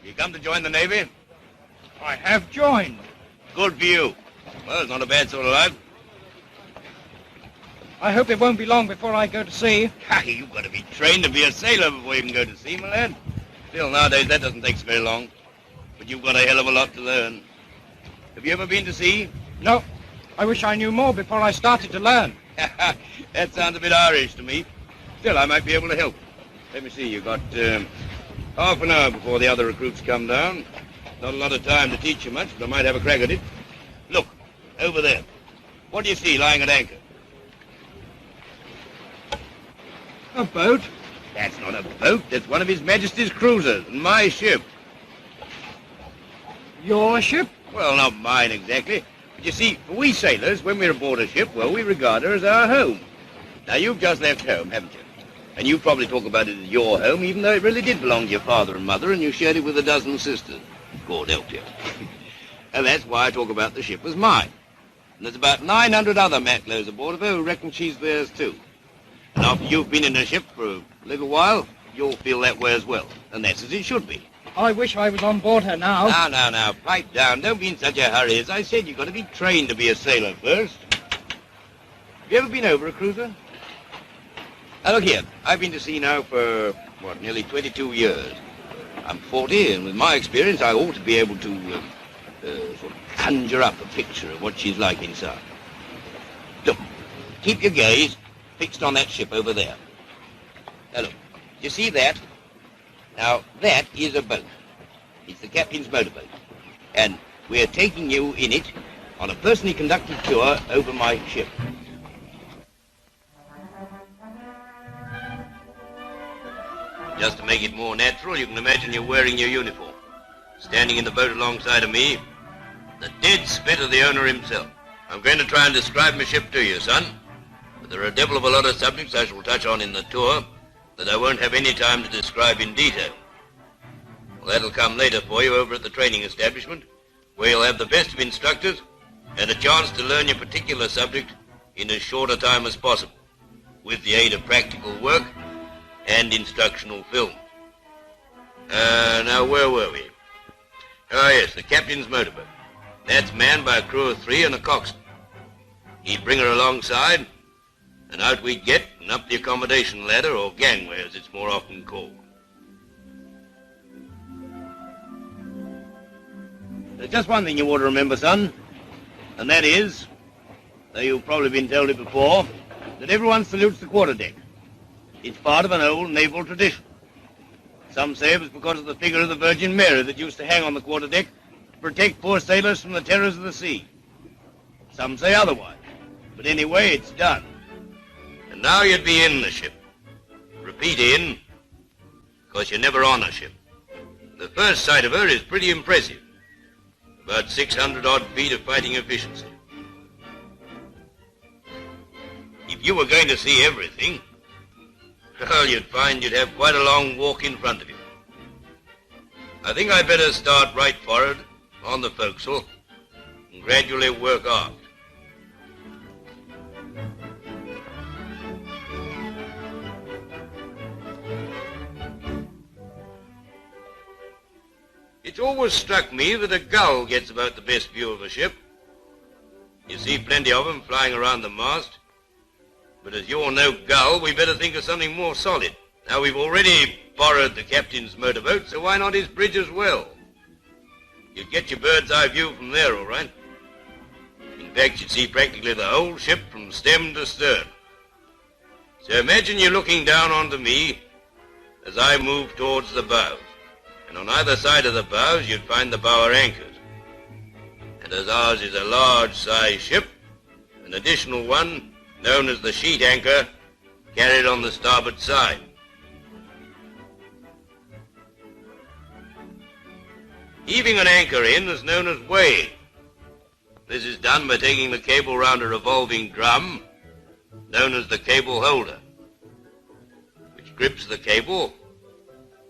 You come to join the Navy? I have joined. Good for you. Well, it's not a bad sort of life. I hope it won't be long before I go to sea. You've got to be trained to be a sailor before you can go to sea, my lad. Still, nowadays, that doesn't take so very long. But you've got a hell of a lot to learn. Have you ever been to sea? No. I wish I knew more before I started to learn. That sounds a bit Irish to me. Still, I might be able to help. Let me see, you've got half an hour before the other recruits come down. Not a lot of time to teach you much, but I might have a crack at it. Look, over there. What do you see lying at anchor? A boat? That's not a boat. That's one of His Majesty's cruisers, and my ship. Your ship? Well, not mine exactly. But you see, for we sailors, when we're aboard a ship, well, we regard her as our home. Now, you've just left home, haven't you? And you probably talk about it as your home, even though it really did belong to your father and mother, and you shared it with a dozen sisters. God help you. And that's why I talk about the ship as mine. And there's about 900 other Matlows aboard of her who reckon she's theirs too. And after you've been in a ship for a little while, you'll feel that way as well. And that's as it should be. I wish I was on board her now. Now, pipe down. Don't be in such a hurry. As I said, you've got to be trained to be a sailor first. Have you ever been over a cruiser? Now, look here. I've been to sea now for, nearly 22 years. I'm 40, and with my experience, I ought to be able to sort of conjure up a picture of what she's like inside. Look, keep your gaze fixed on that ship over there. Now, look, you see that? Now, that is a boat. It's the captain's motorboat. And we're taking you in it on a personally conducted tour over my ship. Just to make it more natural, you can imagine you're wearing your uniform, standing in the boat alongside of me, the dead spit of the owner himself. I'm going to try and describe my ship to you, son, but there are a devil of a lot of subjects I shall touch on in the tour that I won't have any time to describe in detail. Well, that'll come later for you over at the training establishment, where you'll have the best of instructors and a chance to learn your particular subject in as short a time as possible, with the aid of practical work and instructional film. Now, where were we? Oh, yes, the captain's motorboat. That's manned by a crew of 3 and a coxswain. He'd bring her alongside, and out we'd get and up the accommodation ladder, or gangway as it's more often called. There's just one thing you ought to remember, son, and that is, though you've probably been told it before, that everyone salutes the quarterdeck. It's part of an old naval tradition. Some say it was because of the figure of the Virgin Mary that used to hang on the quarterdeck to protect poor sailors from the terrors of the sea. Some say otherwise, but anyway, it's done. And now you'd be in the ship. Repeat in, because you're never on a ship. The first sight of her is pretty impressive. About 600 odd feet of fighting efficiency. If you were going to see everything, well, you'd find you'd have quite a long walk in front of you. I think I'd better start right forward on the forecastle and gradually work aft. It's always struck me that a gull gets about the best view of a ship. You see plenty of them flying around the mast. But as you're no gull, we better think of something more solid. Now, we've already borrowed the captain's motorboat, so why not his bridge as well? You'd get your bird's eye view from there, all right? In fact, you'd see practically the whole ship from stem to stern. So imagine you're looking down onto me as I move towards the bows. And on either side of the bows, you'd find the bower anchors. And as ours is a large-sized ship, an additional one, known as the sheet anchor, carried on the starboard side. Heaving an anchor in is known as weighing. This is done by taking the cable round a revolving drum, known as the cable holder, which grips the cable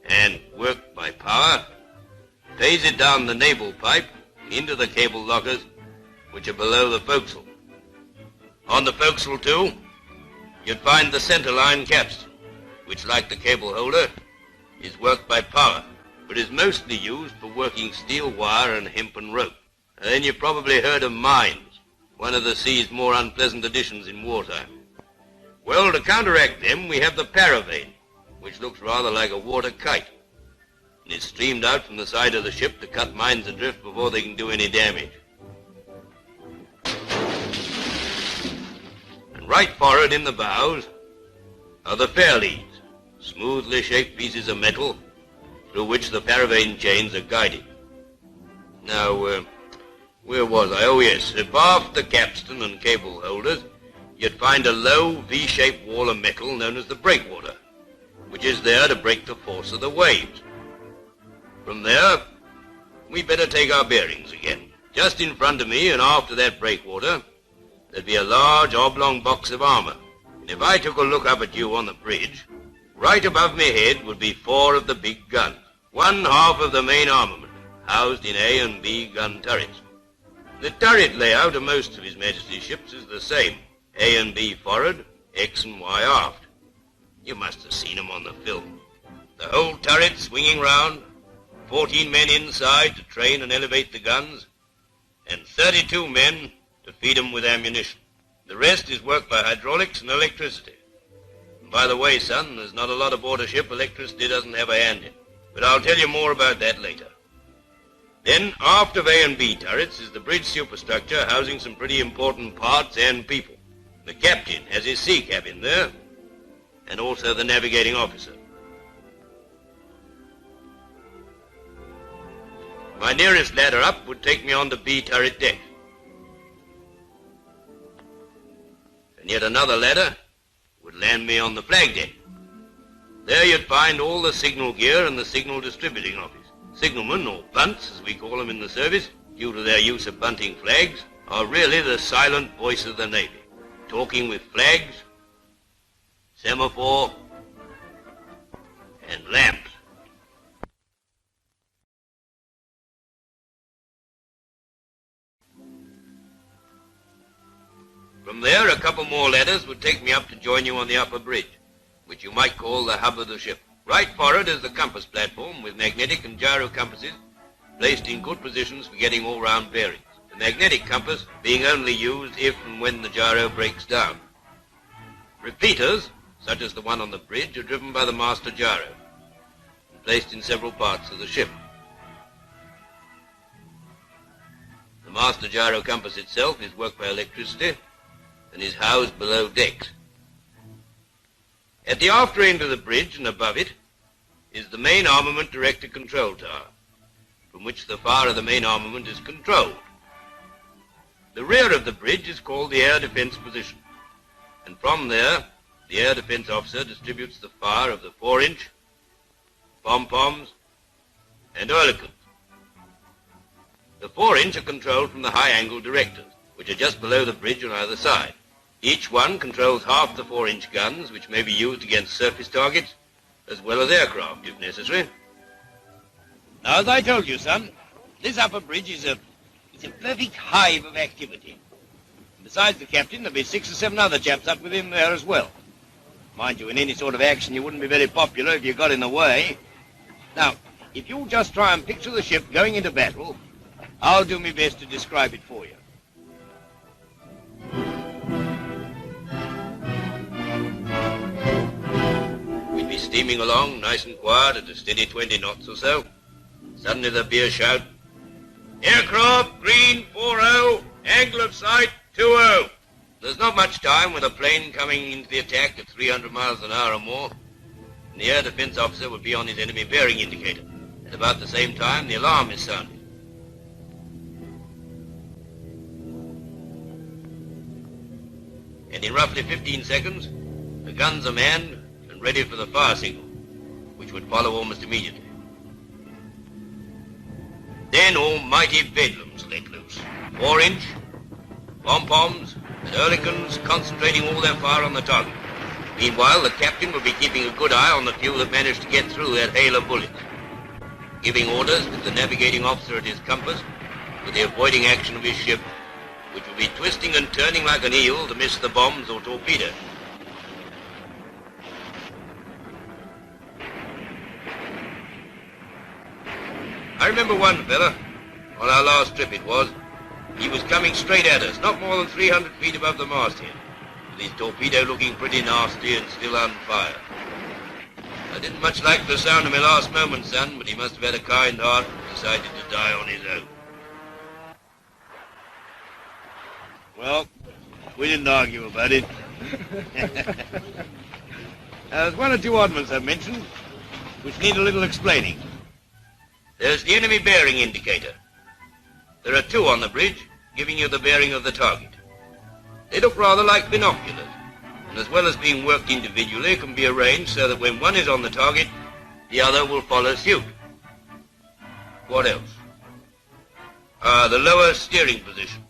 and, worked by power, pays it down the naval pipe into the cable lockers, which are below the forecastle. On the forecastle, too, you'd find the centerline capstan, which, like the cable holder, is worked by power but is mostly used for working steel wire and hempen rope. And then you've probably heard of mines, one of the sea's more unpleasant additions in wartime. Well, to counteract them, we have the paravane, which looks rather like a water kite, and is streamed out from the side of the ship to cut mines adrift before they can do any damage. And right forward in the bows are the fairleads, smoothly shaped pieces of metal through which the paravane chains are guided. Now, where was I? Oh yes, abaft the capstan and cable holders, you'd find a low V-shaped wall of metal known as the breakwater, which is there to break the force of the waves. From there, we better take our bearings again. Just in front of me and after that breakwater, there'd be a large oblong box of armour. And if I took a look up at you on the bridge, right above my head would be 4 of the big guns, one half of the main armament, housed in A and B gun turrets. The turret layout of most of His Majesty's ships is the same, A and B forward, X and Y aft. You must have seen them on the film. The whole turret swinging round, 14 men inside to train and elevate the guns, and 32 men to feed them with ammunition. The rest is worked by hydraulics and electricity. And by the way, son, there's not a lot aboard a ship electricity doesn't have a hand in. But I'll tell you more about that later. Then, aft of A and B turrets is the bridge superstructure housing some pretty important parts and people. The captain has his sea cabin there, and also the navigating officer. My nearest ladder up would take me on to B turret deck. And yet another ladder would land me on the flag deck. There you'd find all the signal gear and the signal distributing office. Signalmen, or bunts as we call them in the service, due to their use of bunting flags, are really the silent voice of the Navy, talking with flags, semaphore, and lamps. From there, a couple more ladders would take me up to join you on the upper bridge, which you might call the hub of the ship. Right forward is the compass platform with magnetic and gyro compasses placed in good positions for getting all-round bearings. The magnetic compass being only used if and when the gyro breaks down. Repeaters, such as the one on the bridge, are driven by the master gyro and placed in several parts of the ship. The master gyro compass itself is worked by electricity and is housed below decks. At the after end of the bridge and above it is the main armament director control tower, from which the fire of the main armament is controlled. The rear of the bridge is called the air defense position, and from there the air defense officer distributes the fire of the 4-inch, pom-poms, and oerlikons. The 4-inch are controlled from the high-angle directors, which are just below the bridge on either side. Each one controls half the 4-inch guns, which may be used against surface targets, as well as aircraft, if necessary. Now, as I told you, son, this upper bridge is a perfect hive of activity. Besides the captain, there'll be 6 or 7 other chaps up with him there as well. Mind you, in any sort of action, you wouldn't be very popular if you got in the way. Now, if you'll just try and picture the ship going into battle, I'll do my best to describe it for you. We'd be steaming along nice and quiet at a steady 20 knots or so. Suddenly there'd be a shout, "Aircraft, green, 4-0, angle of sight, 2-0. There's not much time with a plane coming into the attack at 300 miles an hour or more, and the air defense officer would be on his enemy bearing indicator. At about the same time, the alarm is sounded. And in roughly 15 seconds, the guns are manned and ready for the fire signal, which would follow almost immediately. Then almighty bedlams let loose. 4-inch, pom-poms, and oerlikons concentrating all their fire on the target. Meanwhile, the captain would be keeping a good eye on the few that managed to get through that hail of bullets, giving orders to the navigating officer at his compass for the avoiding action of his ship, which would be twisting and turning like an eel to miss the bombs or torpedoes. remember one fella, on our last trip it was, he was coming straight at us, not more than 300 feet above the masthead, with his torpedo looking pretty nasty and still on fire. I didn't much like the sound of my last moment, son, but he must have had a kind heart and decided to die on his own. Well, we didn't argue about it. There's one or two oddments I've mentioned, which need a little explaining. There's the enemy bearing indicator. There are two on the bridge, giving you the bearing of the target. They look rather like binoculars, and as well as being worked individually, can be arranged so that when one is on the target, the other will follow suit. What else? The lower steering position.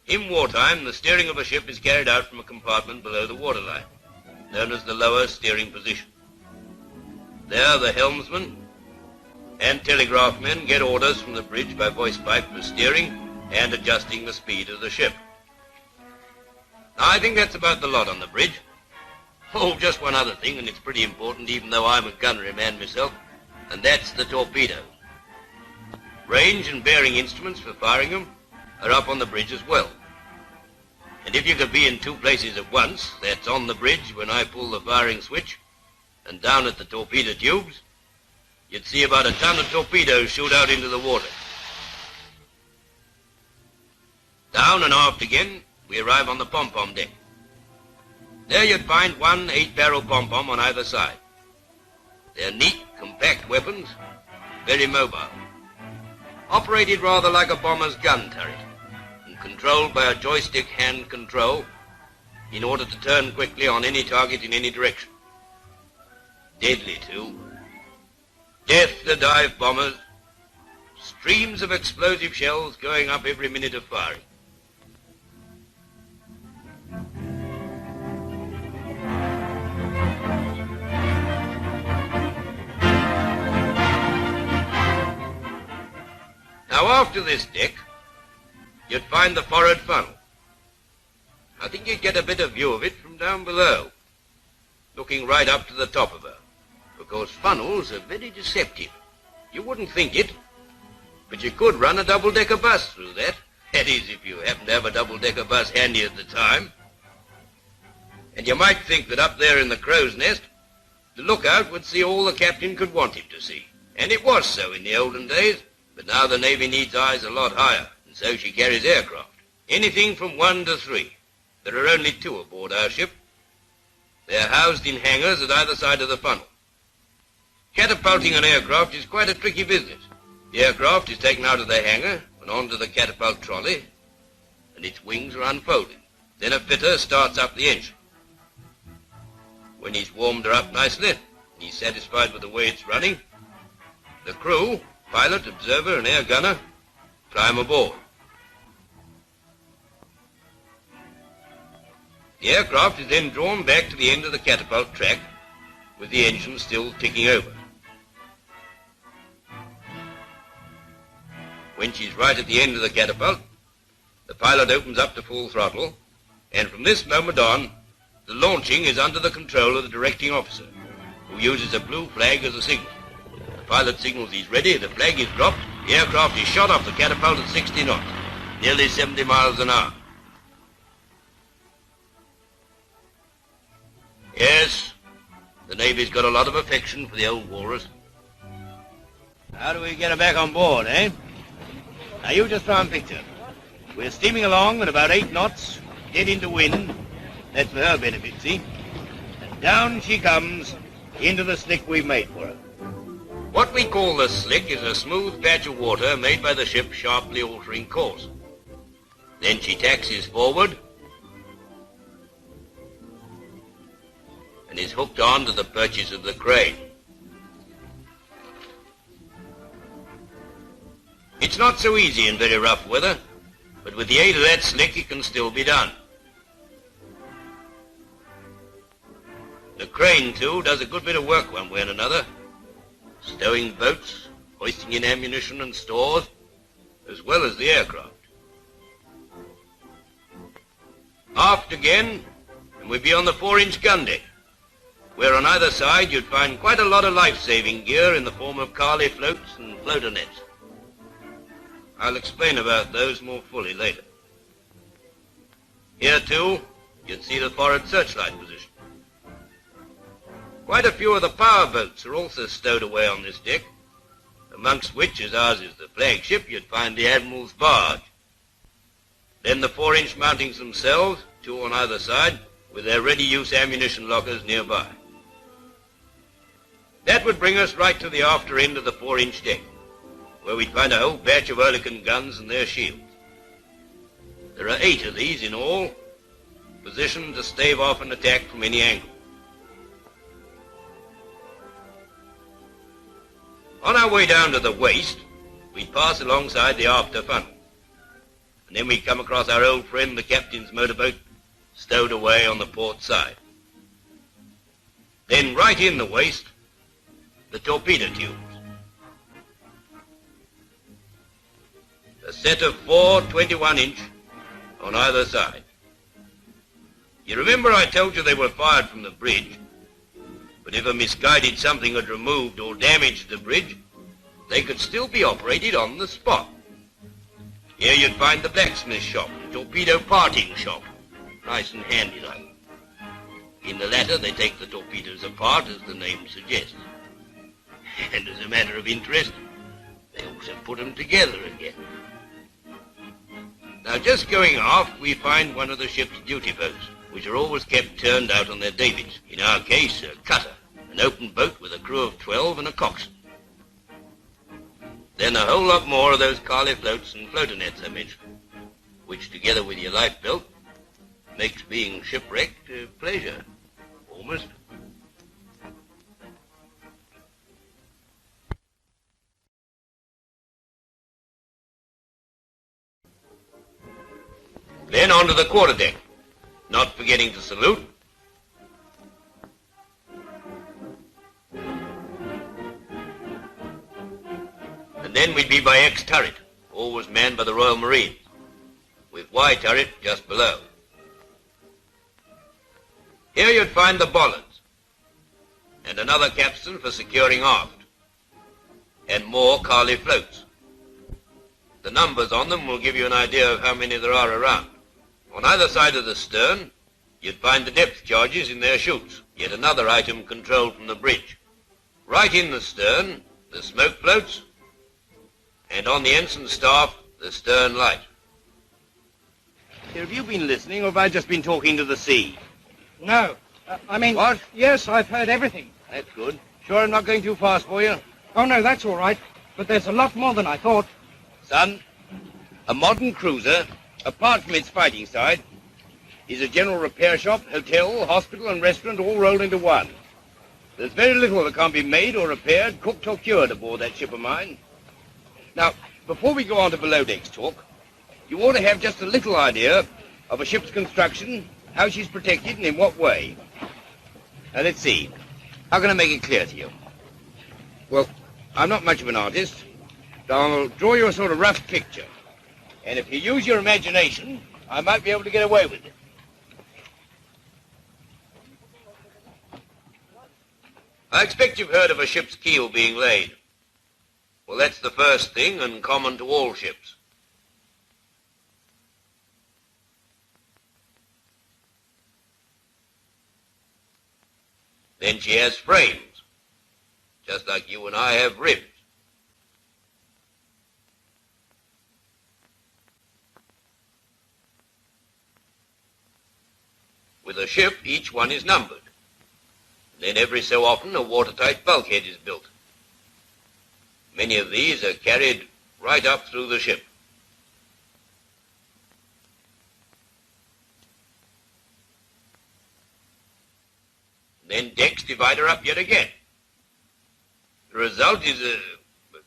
In wartime, the steering of a ship is carried out from a compartment below the waterline, known as the lower steering position. There, the helmsman and telegraph men get orders from the bridge by voice pipe for steering and adjusting the speed of the ship. Now, I think that's about the lot on the bridge. Oh, just one other thing, and it's pretty important even though I'm a gunnery man myself, and that's the torpedoes. Range and bearing instruments for firing them are up on the bridge as well. And if you could be in two places at once, that's on the bridge when I pull the firing switch, and down at the torpedo tubes, you'd see about a ton of torpedoes shoot out into the water. Down and aft again, we arrive on the pom-pom deck. There you'd find one 8-barrel pom-pom on either side. They're neat, compact weapons, very mobile. Operated rather like a bomber's gun turret, and controlled by a joystick hand control in order to turn quickly on any target in any direction. Deadly, too. Death to dive bombers. Streams of explosive shells going up every minute of firing. Now, after this deck, you'd find the forward funnel. I think you'd get a better view of it from down below, looking right up to the top of her, because funnels are very deceptive. You wouldn't think it, but you could run a double-decker bus through that. That is, if you happen to have a double-decker bus handy at the time. And you might think that up there in the crow's nest, the lookout would see all the captain could want him to see. And it was so in the olden days, but now the Navy needs eyes a lot higher, and so she carries aircraft. Anything from 1 to 3. There are only 2 aboard our ship. They're housed in hangars at either side of the funnel. Catapulting an aircraft is quite a tricky business. The aircraft is taken out of the hangar and onto the catapult trolley, and its wings are unfolded. Then a fitter starts up the engine. When he's warmed her up nicely, and he's satisfied with the way it's running, the crew, pilot, observer, and air gunner, climb aboard. The aircraft is then drawn back to the end of the catapult track, with the engine still ticking over. When she's right at the end of the catapult, the pilot opens up to full throttle, and from this moment on, the launching is under the control of the directing officer, who uses a blue flag as a signal. The pilot signals he's ready, the flag is dropped, the aircraft is shot off the catapult at 60 knots, nearly 70 miles an hour. Yes, the Navy's got a lot of affection for the old Walrus. How do we get her back on board, eh? Now you just try and picture. We're steaming along at about 8 knots, dead into wind. That's for her benefit, see? And down she comes into the slick we've made for her. What we call the slick is a smooth patch of water made by the ship sharply altering course. Then she taxis forward and is hooked on to the perches of the crane. It's not so easy in very rough weather, but with the aid of that slick it can still be done. The crane, too, does a good bit of work one way and another, stowing boats, hoisting in ammunition and stores, as well as the aircraft. Aft again, and we'd be on the 4-inch gun deck, where on either side you'd find quite a lot of life-saving gear in the form of Carley floats and floater nets. I'll explain about those more fully later. Here too, you'd see the forward searchlight position. Quite a few of the power boats are also stowed away on this deck, amongst which, as ours is the flagship, you'd find the Admiral's barge. Then the 4-inch mountings themselves, 2 on either side, with their ready-use ammunition lockers nearby. That would bring us right to the after end of the 4-inch deck, where we'd find a whole batch of Oerlikon guns and their shields. There are 8 of these in all, positioned to stave off an attack from any angle. On our way down to the waist, we'd pass alongside the after funnel, and then we'd come across our old friend the captain's motorboat, stowed away on the port side. Then right in the waist, the torpedo tubes. A set of 4 21-inch on either side. You remember I told you they were fired from the bridge, but if a misguided something had removed or damaged the bridge, they could still be operated on the spot. Here you'd find the blacksmith shop, the torpedo parting shop, nice and handy like. In the latter, they take the torpedoes apart, as the name suggests. And as a matter of interest, they also put them together again. Now, just going aft, we find one of the ship's duty boats, which are always kept turned out on their davits. In our case, a cutter, an open boat with a crew of 12 and a coxswain. Then a whole lot more of those Carley floats and floater nets I mentioned, which together with your life belt makes being shipwrecked a pleasure, almost. Then onto the quarterdeck, not forgetting to salute. And then we'd be by X turret, always manned by the Royal Marines, with Y turret just below. Here you'd find the bollards, and another capstan for securing aft, and more Carley floats. The numbers on them will give you an idea of how many there are around. On either side of the stern, you'd find the depth charges in their chutes, yet another item controlled from the bridge. Right in the stern, the smoke floats, and on the ensign's staff, the stern light. Have you been listening, or have I just been talking to the sea? No. I mean... What? Yes, I've heard everything. That's good. Sure I'm not going too fast for you? Oh, no, that's all right. But there's a lot more than I thought. Son, a modern cruiser, apart from its fighting side, is a general repair shop, hotel, hospital, and restaurant all rolled into one. There's very little that can't be made or repaired, cooked or cured aboard that ship of mine. Now, before we go on to below decks talk, you ought to have just a little idea of a ship's construction, how she's protected, and in what way. Now, let's see. How can I make it clear to you? Well, I'm not much of an artist, so I'll draw you a sort of rough picture. And if you use your imagination, I might be able to get away with it. I expect you've heard of a ship's keel being laid. Well, that's the first thing and common to all ships. Then she has frames, just like you and I have ribs. With a ship, each one is numbered. Then every so often a watertight bulkhead is built. Many of these are carried right up through the ship. Then decks divide her up yet again. The result is a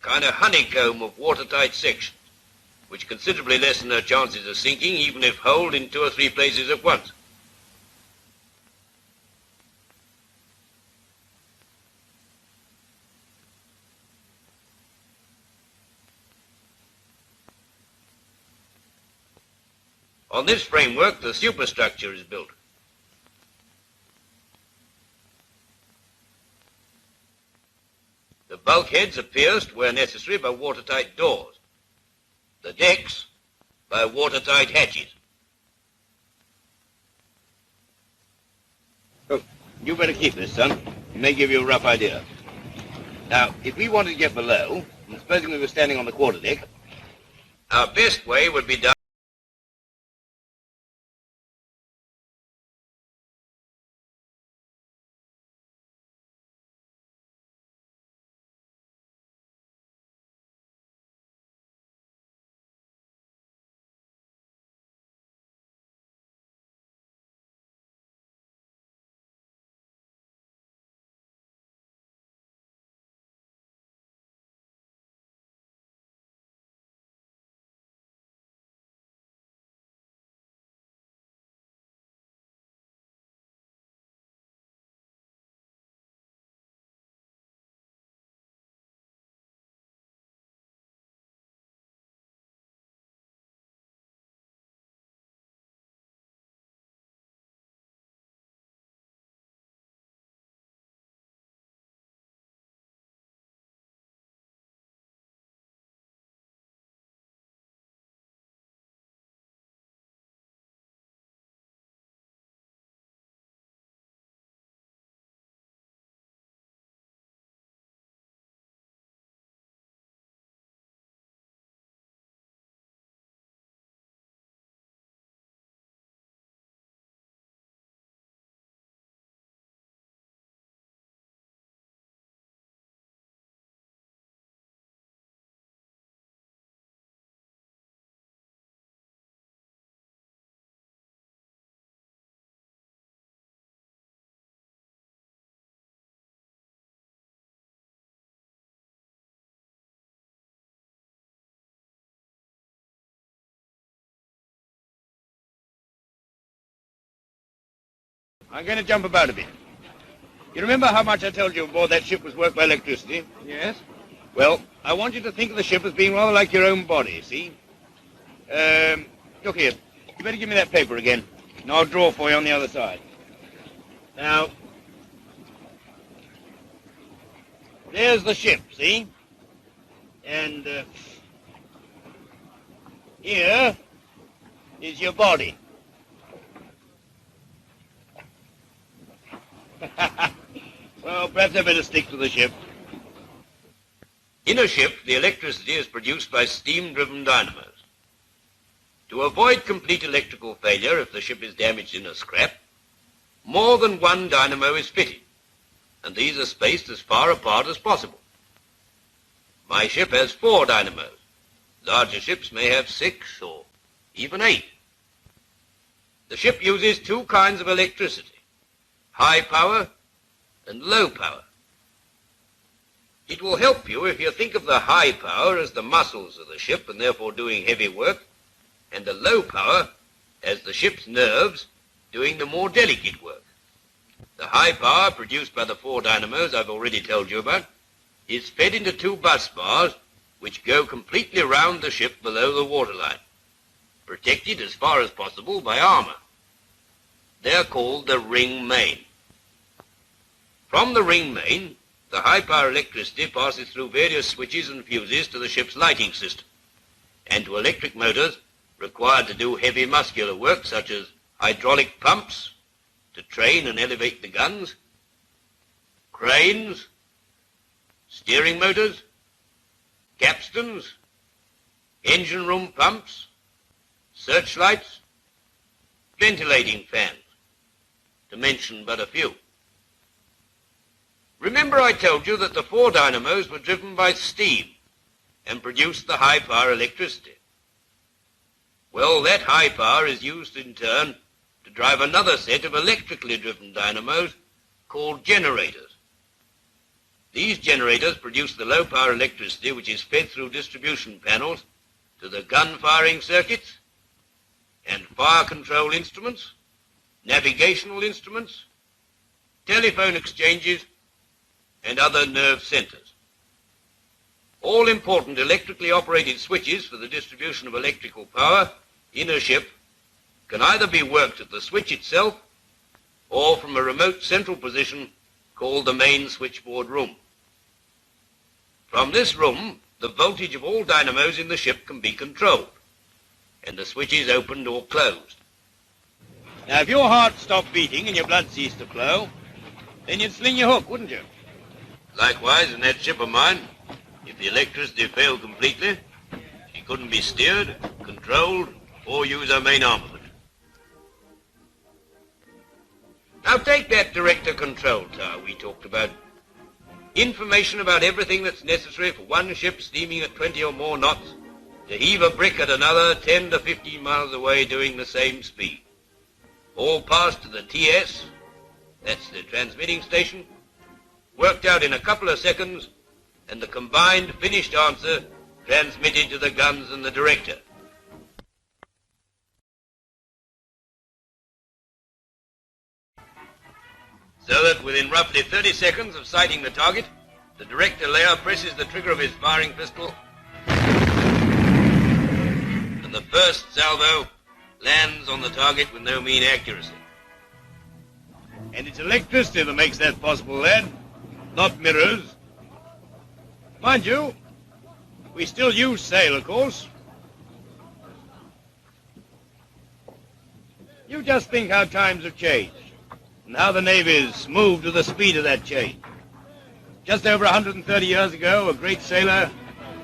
kind of honeycomb of watertight sections, which considerably lessen her chances of sinking, even if holed in 2 or 3 places at once. On this framework, the superstructure is built. The bulkheads are pierced, where necessary, by watertight doors. The decks by watertight hatches. Oh, you better keep this, son. It may give you a rough idea. Now, if we wanted to get below, and supposing we were standing on the quarterdeck, our best way would be down. I'm going to jump about a bit. You remember how much I told you aboard that ship was worked by electricity? Yes? Well, I want you to think of the ship as being rather like your own body, see? Look here. You better give me that paper again, and I'll draw for you on the other side. Now, there's the ship, see? And here is your body. Well, perhaps I better stick to the ship. In a ship, the electricity is produced by steam-driven dynamos. To avoid complete electrical failure if the ship is damaged in a scrap, more than one dynamo is fitted, and these are spaced as far apart as possible. My ship has 4 dynamos. Larger ships may have 6 or even 8. The ship uses 2 kinds of electricity: high power and low power. It will help you if you think of the high power as the muscles of the ship and therefore doing heavy work, and the low power as the ship's nerves doing the more delicate work. The high power produced by the 4 dynamos I've already told you about is fed into 2 bus bars which go completely round the ship below the waterline, protected as far as possible by armour. They're called the ring main. From the ring main, the high-power electricity passes through various switches and fuses to the ship's lighting system, and to electric motors required to do heavy muscular work such as hydraulic pumps to train and elevate the guns, cranes, steering motors, capstans, engine room pumps, searchlights, ventilating fans, to mention but a few. Remember I told you that the 4 dynamos were driven by steam and produced the high-power electricity. Well, that high power is used in turn to drive another set of electrically driven dynamos called generators. These generators produce the low-power electricity which is fed through distribution panels to the gun firing circuits and fire control instruments, navigational instruments, telephone exchanges, and other nerve centers. All important electrically operated switches for the distribution of electrical power in a ship can either be worked at the switch itself or from a remote central position called the main switchboard room. From this room, the voltage of all dynamos in the ship can be controlled, and the switches opened or closed. Now, if your heart stopped beating and your blood ceased to flow, then you'd sling your hook, wouldn't you? Likewise, in that ship of mine, if the electricity failed completely, she couldn't be steered, controlled, or use her main armament. Now take that director control tower we talked about. Information about everything that's necessary for one ship steaming at 20 or more knots to heave a brick at another 10 to 15 miles away doing the same speed. All passed to the TS, that's the transmitting station, worked out in a couple of seconds, and the combined finished answer transmitted to the guns and the director. So that within roughly 30 seconds of sighting the target, the director layer presses the trigger of his firing pistol, and the first salvo lands on the target with no mean accuracy. And it's electricity that makes that possible, lad, not mirrors. Mind you, we still use sail, of course. You just think how times have changed, and how the navies moved to the speed of that change. Just over 130 years ago, a great sailor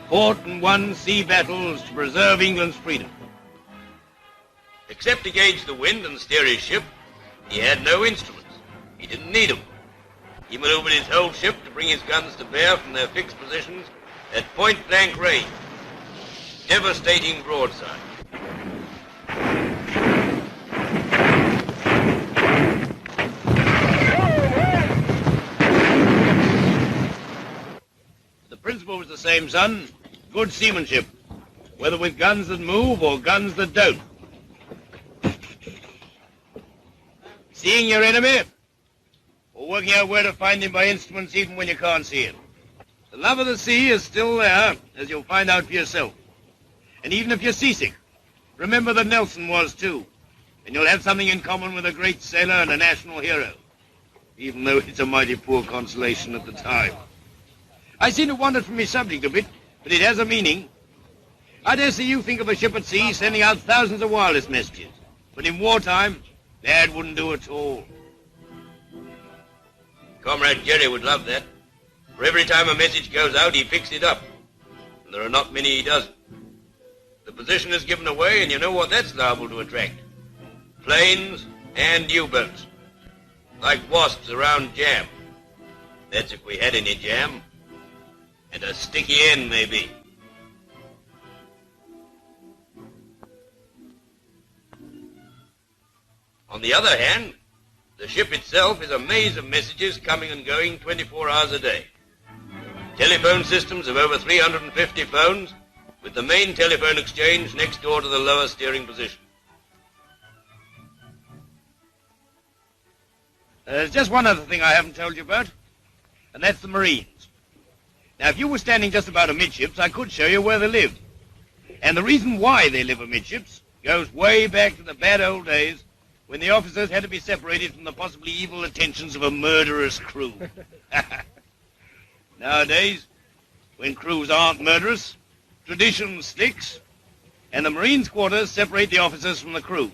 fought and won sea battles to preserve England's freedom. Except to gauge the wind and steer his ship, he had no instruments. He didn't need them. He maneuvered his whole ship to bring his guns to bear from their fixed positions at point-blank range. Devastating broadside. The principle was the same, son. Good seamanship, whether with guns that move or guns that don't. Seeing your enemy, or working out where to find him by instruments even when you can't see him. The love of the sea is still there, as you'll find out for yourself. And even if you're seasick, remember that Nelson was too, and you'll have something in common with a great sailor and a national hero, even though it's a mighty poor consolation at the time. I seem to have wandered from my subject a bit, but it has a meaning. I dare say you think of a ship at sea sending out thousands of wireless messages, but in wartime, that wouldn't do at all. Comrade Jerry would love that. For every time a message goes out, he picks it up. And there are not many he doesn't. The position is given away, and you know what that's liable to attract. Planes and U-boats. Like wasps around jam. That's if we had any jam. And a sticky end, maybe. On the other hand, the ship itself is a maze of messages coming and going 24 hours a day. Telephone systems of over 350 phones, with the main telephone exchange next door to the lower steering position. There's just one other thing I haven't told you about, and that's the Marines. Now, if you were standing just about amidships, I could show you where they live. And the reason why they live amidships goes way back to the bad old days when the officers had to be separated from the possibly evil attentions of a murderous crew. Nowadays, when crews aren't murderous, tradition sticks, and the Marines' quarters separate the officers from the crews.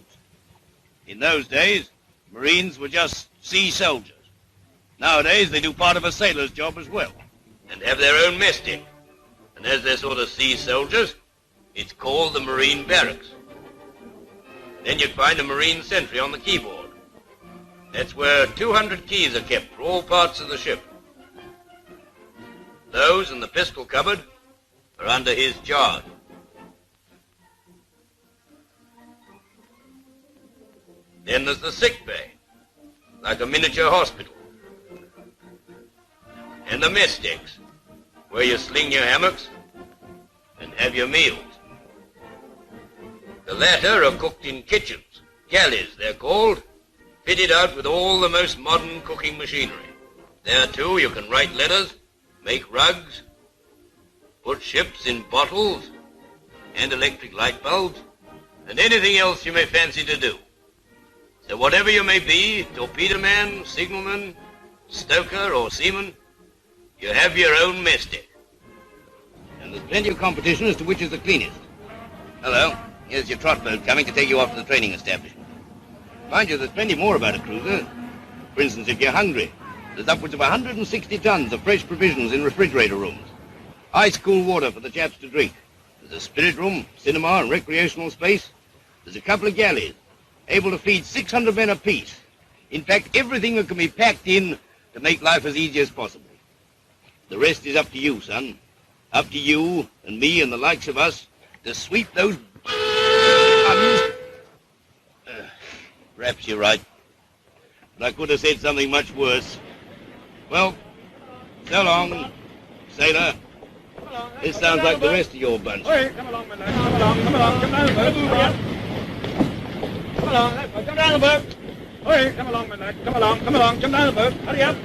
In those days, Marines were just sea soldiers. Nowadays, they do part of a sailor's job as well. And have their own mess deck. And as they're sort of sea soldiers, it's called the Marine Barracks. Then you'd find a Marine sentry on the keyboard. That's where 200 keys are kept for all parts of the ship. Those in the pistol cupboard are under his charge. Then there's the sick bay, like a miniature hospital. And the mess decks, where you sling your hammocks and have your meals. The latter are cooked in kitchens, galleys they're called, fitted out with all the most modern cooking machinery. There too you can write letters, make rugs, put ships in bottles, and electric light bulbs, and anything else you may fancy to do. So whatever you may be, torpedo man, signalman, stoker, or seaman, you have your own mess deck. And there's plenty of competition as to which is the cleanest. Hello, here's your trot boat coming to take you off to the training establishment. Mind you, there's plenty more about a cruiser. For instance, if you're hungry, there's upwards of 160 tons of fresh provisions in refrigerator rooms. Ice-cool water for the chaps to drink. There's a spirit room, cinema, and recreational space. There's a couple of galleys, able to feed 600 men apiece. In fact, everything that can be packed in to make life as easy as possible. The rest is up to you, son. Up to you and me and the likes of us to sweep those perhaps you're right. But I could have said something much worse. Well, so long, sailor. This sounds like the rest of your bunch. Hey, come along, my lad. Come along, come down the boat. Hurry up. Come along, come down the boat. Hey, come along, my lad. Come along, come down the boat. Hurry up.